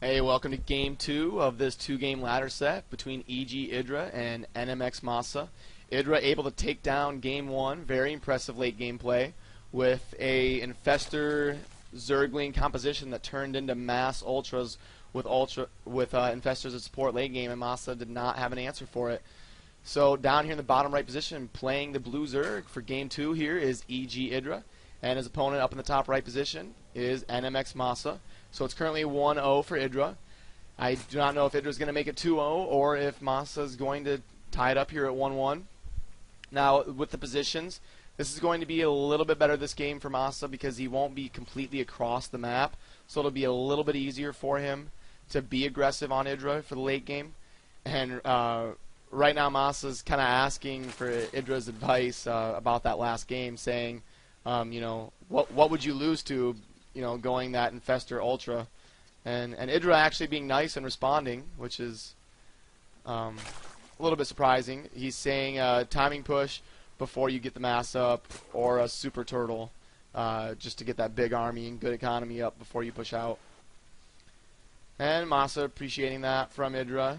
Hey, welcome to Game 2 of this two-game ladder set between EGIdrA and NMxMasa. IDRA able to take down Game 1, very impressive late game play, with a Infestor Zergling composition that turned into mass ultras with Infestors as support late game, and Masa did not have an answer for it. So down here in the bottom right position, playing the blue Zerg for Game 2 here is EGIdrA, and his opponent up in the top right position is NMxMasa. So it's currently 1-0 for IDRA. I do not know if IDRA is going to make it 2-0 or if Masa is going to tie it up here at 1-1. Now, with the positions, this is going to be a little bit better this game for Masa because he won't be completely across the map. So it'll be a little bit easier for him to be aggressive on IDRA for the late game. And right now, Masa's kind of asking for IDRA's advice about that last game, saying, what would you lose to? Going that Infestor Ultra, and IDRA actually being nice and responding, which is a little bit surprising. He's saying timing push before you get the mass up, or a super turtle, just to get that big army and good economy up before you push out. And Masa appreciating that from IDRA,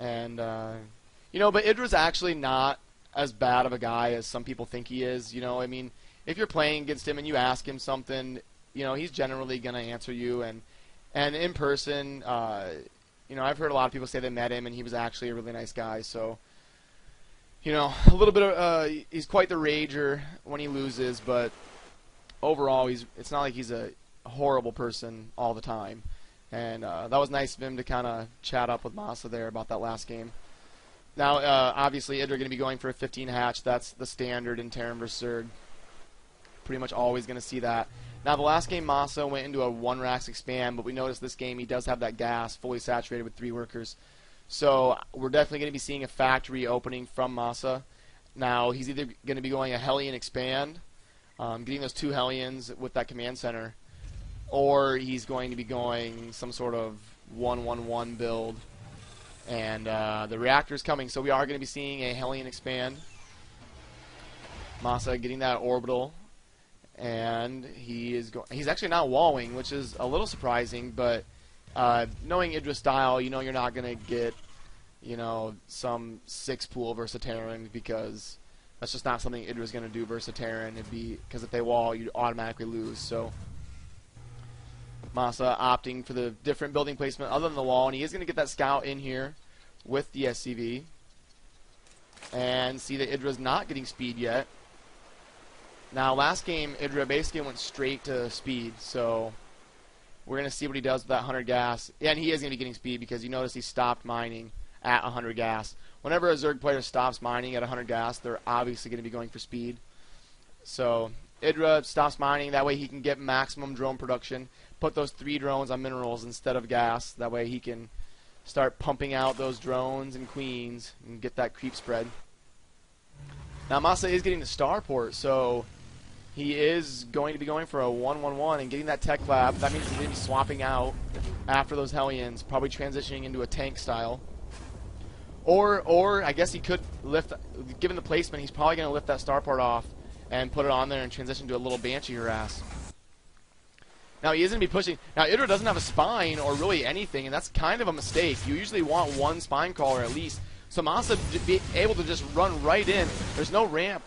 and but IDRA's actually not as bad of a guy as some people think he is. I mean, if you're playing against him and you ask him something, he's generally going to answer you, and in person, I've heard a lot of people say they met him and he was actually a really nice guy. So, a little bit of he's quite the rager when he loses, but overall, it's not like he's a horrible person all the time. And that was nice of him to kind of chat up with Masa there about that last game. Now, obviously, IDRA going to be going for a 15 hatch. That's the standard in Terran vs. Zerg. Pretty much always going to see that. Now, the last game, Masa went into a 1 Rax expand, but we noticed this game he does have that gas fully saturated with 3 workers. So we're definitely going to be seeing a factory opening from Masa. Now, he's either going to be going a Hellion expand, getting those 2 Hellions with that command center, or he's going to be going some sort of 1-1-1 build. And the reactor's coming, so we are going to be seeing a Hellion expand. Masa getting that orbital. And he's actually not walling, which is a little surprising, but knowing IDRA's style, you're not going to get, some 6 pool versus a Terran, because that's just not something IDRA's going to do versus a Terran. Because if they wall, you'd automatically lose. So Masa opting for the different building placement other than the wall, and he is going to get that scout in here with the SCV. And see that IDRA's not getting speed yet. Now, last game, IDRA basically went straight to speed, so we're going to see what he does with that 100 gas. Yeah, and he is going to be getting speed because you notice he stopped mining at 100 gas. Whenever a Zerg player stops mining at 100 gas, they're obviously going to be going for speed. So IDRA stops mining, that way he can get maximum drone production, put those 3 drones on minerals instead of gas, that way he can start pumping out those drones and queens and get that creep spread. Now, Masa is getting the starport, so he is going to be going for a 1-1-1 and getting that tech lab. That means he's going to be swapping out after those Hellions, probably transitioning into a tank style. Or I guess he could lift, given the placement, he's probably going to lift that starport off and put it on there and transition to a little Banshee harass. Now, he isn't going to be pushing. Now, IDRA doesn't have a spine or really anything, and that's kind of a mistake. You usually want 1 spine crawler at least. So Masa be able to just run right in. There's no ramp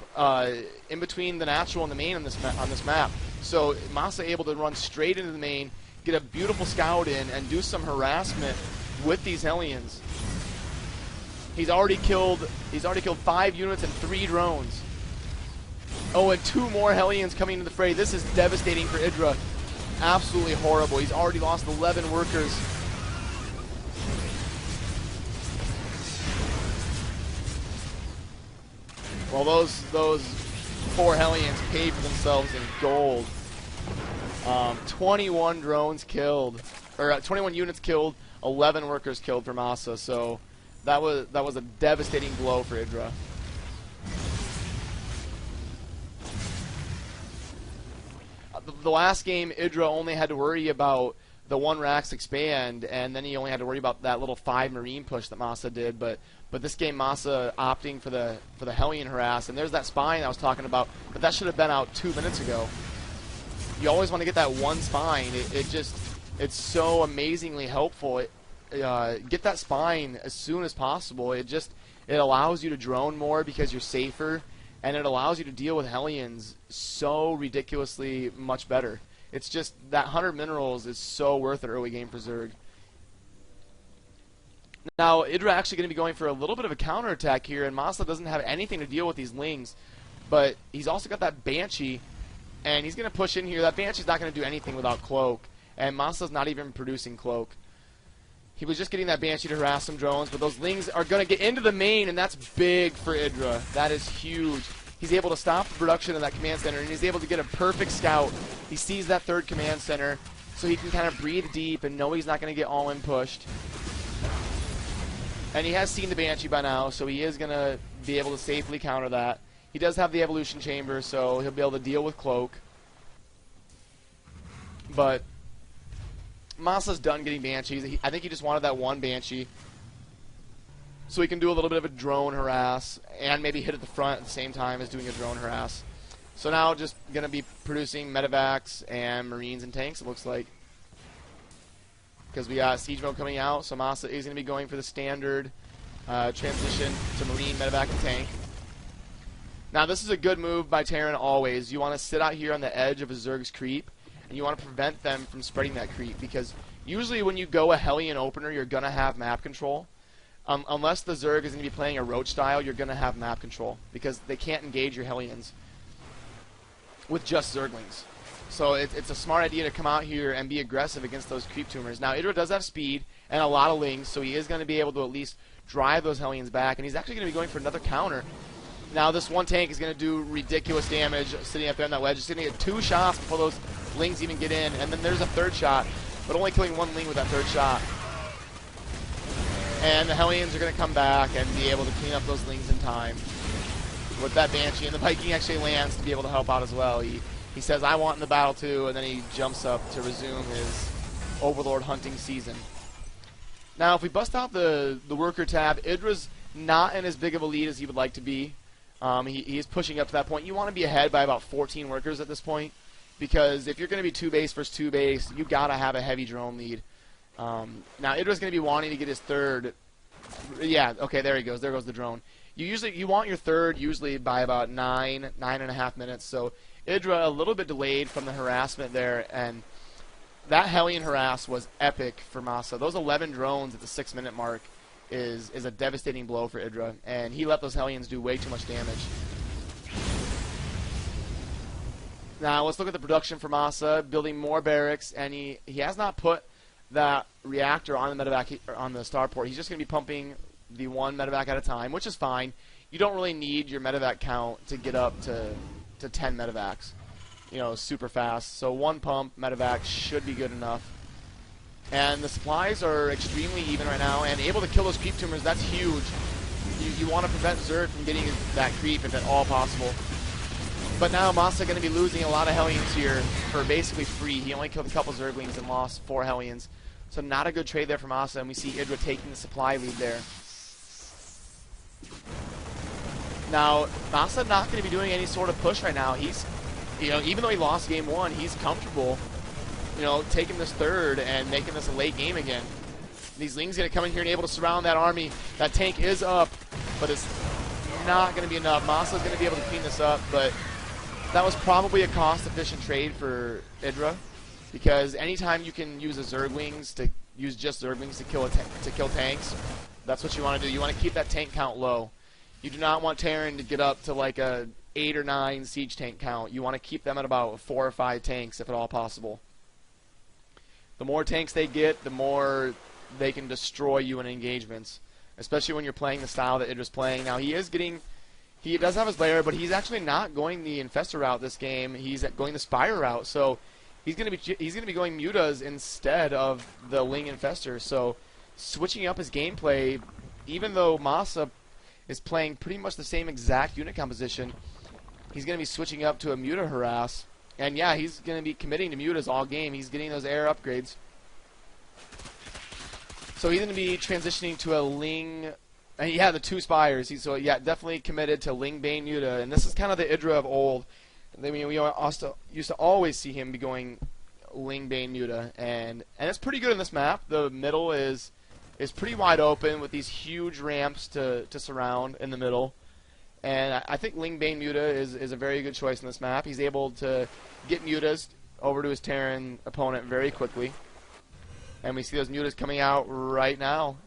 in between the natural and the main on this map. So Masa able to run straight into the main, get a beautiful scout in, and do some harassment with these Hellions. He's already killed 5 units and 3 drones. Oh, and 2 more Hellions coming into the fray. This is devastating for IDRA. Absolutely horrible. He's already lost 11 workers. Well, those 4 Hellions paid for themselves in gold. 21 drones killed, or 21 units killed, 11 workers killed for Masa. So that was a devastating blow for IDRA. The last game, IDRA only had to worry about the 1 Rax expand, and then he only had to worry about that little 5 Marine push that Masa did. But this game, Masa opting for the Hellion harass, and there's that spine I was talking about, but that should have been out 2 minutes ago. You always want to get that 1 spine. It just it's so amazingly helpful. Get that spine as soon as possible. It allows you to drone more because you're safer, and it allows you to deal with Hellions so ridiculously much better. It's just that 100 minerals is so worth it early game for Zerg. Now, EGIdrA actually going to be going for a little bit of a counterattack here, and Masa doesn't have anything to deal with these Lings, but he's also got that Banshee, and he's going to push in here. That Banshee's not going to do anything without Cloak, and Masa's not even producing Cloak. He was just getting that Banshee to harass some drones, but those Lings are going to get into the main, and that's big for EGIdrA. That is huge. He's able to stop the production of that command center, and he's able to get a perfect scout. He sees that third command center, so he can kind of breathe deep and know he's not going to get all-in pushed. And he has seen the Banshee by now, so he is going to be able to safely counter that. He does have the Evolution Chamber, so he'll be able to deal with Cloak. But Masa's done getting Banshees. I think he just wanted that one Banshee, so he can do a little bit of a drone harass and maybe hit at the front at the same time as doing a drone harass. So now just going to be producing medevacs and Marines and tanks, it looks like. Because we got Siege Mode coming out, so Masa is going to be going for the standard transition to Marine, medevac, and tank. Now this is a good move by Terran always. You want to sit out here on the edge of a Zerg's creep, and you want to prevent them from spreading that creep, because usually when you go a Hellion opener, you're going to have map control. Unless the Zerg is going to be playing a Roach style, you're going to have map control, because they can't engage your Hellions with just Zerglings. So it's a smart idea to come out here and be aggressive against those creep tumors. Now, EGIdrA does have speed and a lot of Lings, so he is going to be able to at least drive those Hellions back, and he's actually going to be going for another counter. Now, this one tank is going to do ridiculous damage sitting up there on that wedge. It's going to get 2 shots before those Lings even get in, and then there's a third shot, but only killing 1 Ling with that third shot. And the Hellions are going to come back and be able to clean up those Lings in time with that Banshee, and the Viking actually lands to be able to help out as well. He says, I want in the battle too, and then he jumps up to resume his Overlord hunting season. Now, if we bust out the worker tab, EGIdRA's not in as big of a lead as he would like to be. He is pushing up to that point. You want to be ahead by about 14 workers at this point, because if you're going to be 2 base versus 2 base, you've got to have a heavy drone lead. Now, EGIdRA's going to be wanting to get his third. Yeah, okay, there he goes. There goes the drone. You want your third usually by about 9.5 minutes, so EGIdRA a little bit delayed from the harassment there, and that Hellion harass was epic for Masa. Those 11 drones at the 6-minute mark is a devastating blow for EGIdRA, and he let those Hellions do way too much damage. Now let's look at the production for Masa, building more barracks, and he has not put that reactor on the medevac on the starport. He's just going to be pumping the 1 medevac at a time, which is fine. You don't really need your medevac count to get up to 10 medevacs, super fast. So 1 pump medevac should be good enough. And the supplies are extremely even right now, and able to kill those creep tumors, that's huge. You want to prevent Zerg from getting that creep if at all possible. But now Masa going to be losing a lot of Hellions here for basically free. He only killed a couple Zerglings and lost 4 Hellions. So not a good trade there for Masa, and we see EGIdRA taking the supply lead there. Now, Masa not going to be doing any sort of push right now. He's, even though he lost game 1, he's comfortable, taking this third and making this a late game again. These Lings going to come in here and able to surround that army. That tank is up, but it's not going to be enough. Masa's going to be able to clean this up, but that was probably a cost-efficient trade for EGIdRA, because anytime you can use just Zerglings to kill tanks, that's what you want to do. You want to keep that tank count low. You do not want Terran to get up to like a 8 or 9 siege tank count. You want to keep them at about 4 or 5 tanks if at all possible. The more tanks they get, the more they can destroy you in engagements, especially when you're playing the style that EGIdRA's playing. Now he does have his lair, but he's actually not going the Infestor route this game. He's going the Spire route, so he's going to be going Mutas instead of the Ling Infestor. So switching up his gameplay, even though Masa is playing pretty much the same exact unit composition, he's going to be switching up to a Muta harass. And yeah, he's going to be committing to Mutas all game. He's getting those air upgrades. So he's going to be transitioning to a Ling. Yeah, the 2 Spires. So yeah, definitely committed to Ling Bane Muta. And this is kind of the EGIdRA of old. I mean, we also used to always see him be going Lingbane Muta, and it's pretty good in this map. The middle is pretty wide open with these huge ramps to surround in the middle. And I think Lingbane Muta is a very good choice in this map. He's able to get Mutas over to his Terran opponent very quickly. And we see those Mutas coming out right now.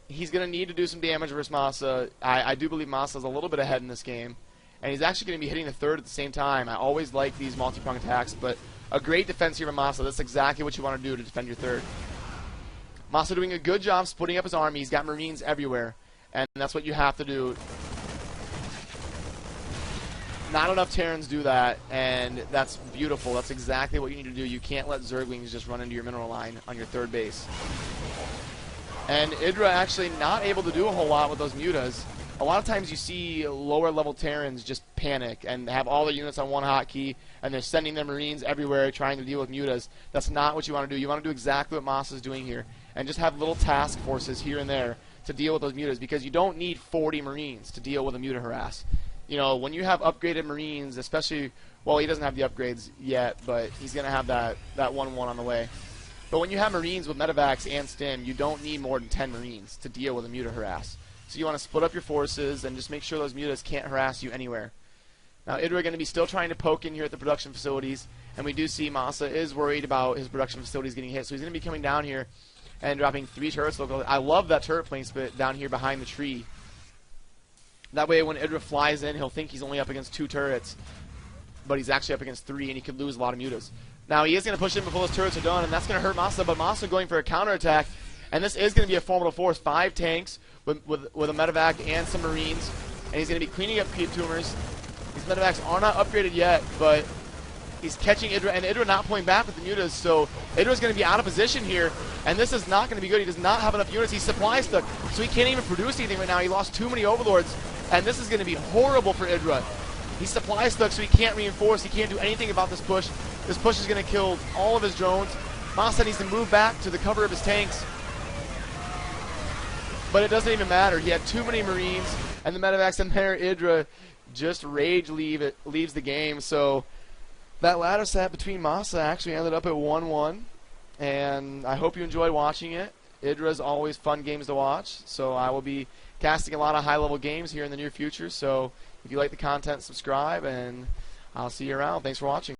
He's going to need to do some damage versus Masa. I do believe Masa is a little bit ahead in this game. And he's actually going to be hitting the third at the same time. I always like these multi-prong attacks, but a great defense here from Masa. That's exactly what you want to do to defend your third. Masa doing a good job splitting up his army. He's got Marines everywhere. And that's what you have to do. Not enough Terrans do that, and that's beautiful. That's exactly what you need to do. You can't let Zerglings just run into your mineral line on your third base. And EGIdrA actually not able to do a whole lot with those Mutas. A lot of times you see lower level Terrans just panic and have all their units on one hotkey, and they're sending their Marines everywhere trying to deal with Mutas. That's not what you want to do. You want to do exactly what Masa is doing here, and just have little task forces here and there to deal with those Mutas, because you don't need 40 Marines to deal with a Muta harass. You know, when you have upgraded Marines, especially, well, he doesn't have the upgrades yet, but he's going to have that 1-1 on the way. But when you have Marines with Medivacs and Stim, you don't need more than 10 Marines to deal with a Muta harass. So you want to split up your forces and just make sure those Mutas can't harass you anywhere. Now, EGIdrA going to be still trying to poke in here at the production facilities, and we do see Masa is worried about his production facilities getting hit, so he's going to be coming down here and dropping 3 turrets locally. I love that turret placement down here behind the tree. That way when EGIdrA flies in, he'll think he's only up against 2 turrets, but he's actually up against 3, and he could lose a lot of Mutas. Now he is going to push in before those turrets are done, and that's going to hurt Masa, but Masa going for a counterattack, and this is going to be a formidable force. 5 tanks with a Medivac and some Marines, and he's going to be cleaning up tumors. These Medivacs are not upgraded yet, but he's catching EGIdrA, and EGIdrA not pulling back with the Mutas, so EGIdra's going to be out of position here, and this is not going to be good. He does not have enough units. He's supply stuck, so he can't even produce anything right now. He lost too many Overlords, and this is going to be horrible for EGIdrA. He's supply stuck, so he can't reinforce. He can't do anything about this push. This push is going to kill all of his drones. Masa needs to move back to the cover of his tanks, but it doesn't even matter. He had too many Marines, and the Medivacs in there. EGIdrA just leaves the game, so that ladder set between Masa actually ended up at 1-1, and I hope you enjoyed watching it. EGIdRA is always fun games to watch, so I will be casting a lot of high-level games here in the near future, so if you like the content, subscribe, and I'll see you around. Thanks for watching.